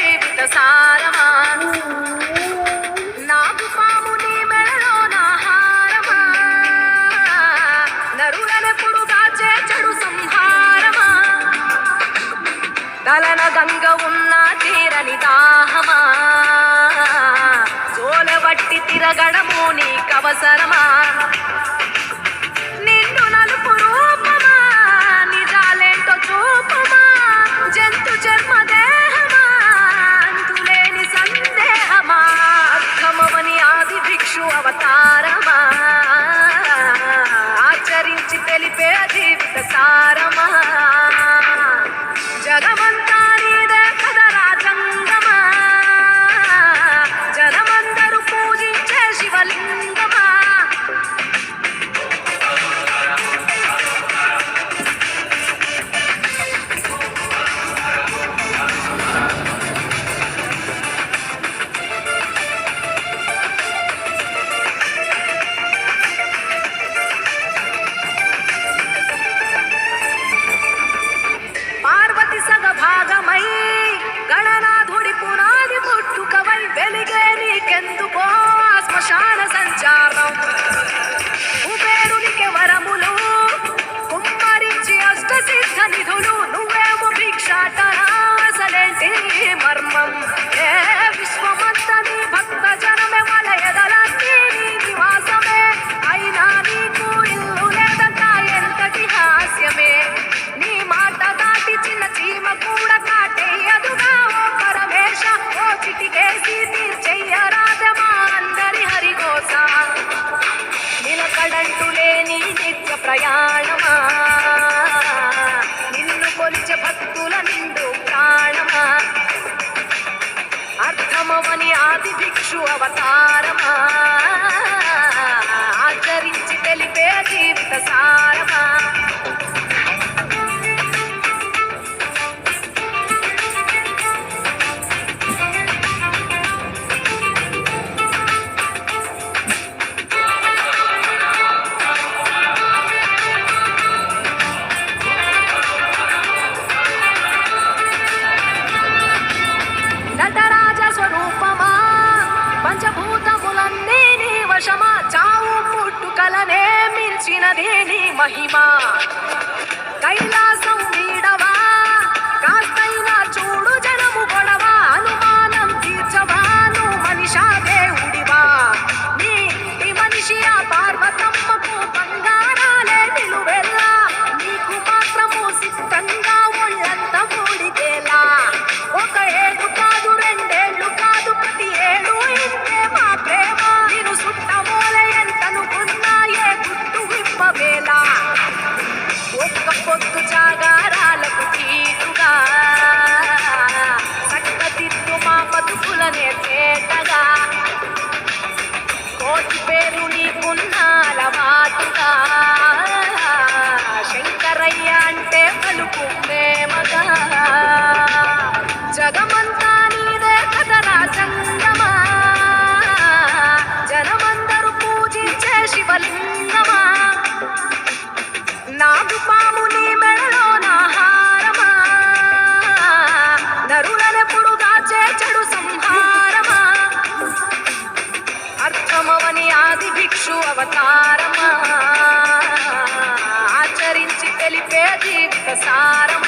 జీవిత సారమా నాకు పాము నీ మెడలో నాహారమా నరులనెప్పుడు దాచే చెడు సంహారమా తలన గంగ ఉన్న తీరని దాహమా జోలబట్టి తిరగడము నీకవసరమా నిన్ను నలుపు రూపమా నిజాలేంటో చూపమా జంతు జన్మ దేహమా అంతులేని సందేహమా అర్థమవని ఆది భిక్షు అవతారమా ఆచరించి తెలిపే జీవిత సారమా జగమంతా నీదే కదరా జంగమా జనమందరూ పూజించే శివలింగమా పార్వతి సగభాగమై గణనాథుడి పునాది పుట్టుకవై వెలిగే నీకెందుకో శ్మశాన సంచారం కుబేరునికి వరములు కుమ్మరించి అష్టసిద్ధ నిధులు నువ్వేమో భిక్షాటన అసలేంటి మర్మం ఏ విశ్వమంత నీ భక్త జనమే వలయదలన్నీ నీ నివాసమే అయినా నీకు ఇల్లు లేదంట ఎంతటి హాస్యమే నీ మాట దాటి చిన్న చీమ కూడా కాటేయదుగా ఓ పరమేశ ఓ చిటికేసి తీర్చెయ్యరాదమా అందరి హరిగోస నిలకడంటూ లేని నిత్య ప్రయాణమా నిన్ను కొలిచే భక్తుల నిండు ప్రాణమా అర్థమవని ఆది భిక్షు అవతారమా ఆచరించి తెలిపే జీవిత సారమా నటరాజ స్వరూపమా పంచభూతములన్నీ నీ వశమా చావు పుట్టుకలనే మించినది నీ మహిమా కైలాసం వీడవా కాస్తైనా చూడు జనము గొడవ అనుమానం తీర్చవా నువ్వు మనిషా దేవుడివా నీ మనిషి ఆ పార్వతమ్మకు బంగారాలే నిలువెల్లా నీకు మాత్రము సిద్ధంగా ఒళ్ళంత మూడిదేలా ఒక ఏడు కాదు రెండేళ్ళు కాదు ప్రతి ఏడు ఇంతే మా ప్రేమ నేను సుట్టమోలే ఎంతనుకున్నా ఏ గుట్టు విప్పవేలా ఒక్క పొద్దు జాగారాలకు తీరుగా చక్కదిద్దు మా బతుకులనే తేటగా కోటి పేరు నీకున్న అలవాటుగా శంకరయ్య అంటే పలుకు ప్రేమగా జగమంతా నీదే కదరా జంగమా జనమందరూ పూజించే శివలింగమా నాకు పాము నీ మెడలో నాహారమా నరులనెప్పుడు దాచే చెడు సంహారమా అర్థమవని ఆది భిక్షు అవతారమా ఆచరించి తెలిపే జీవిత సారమా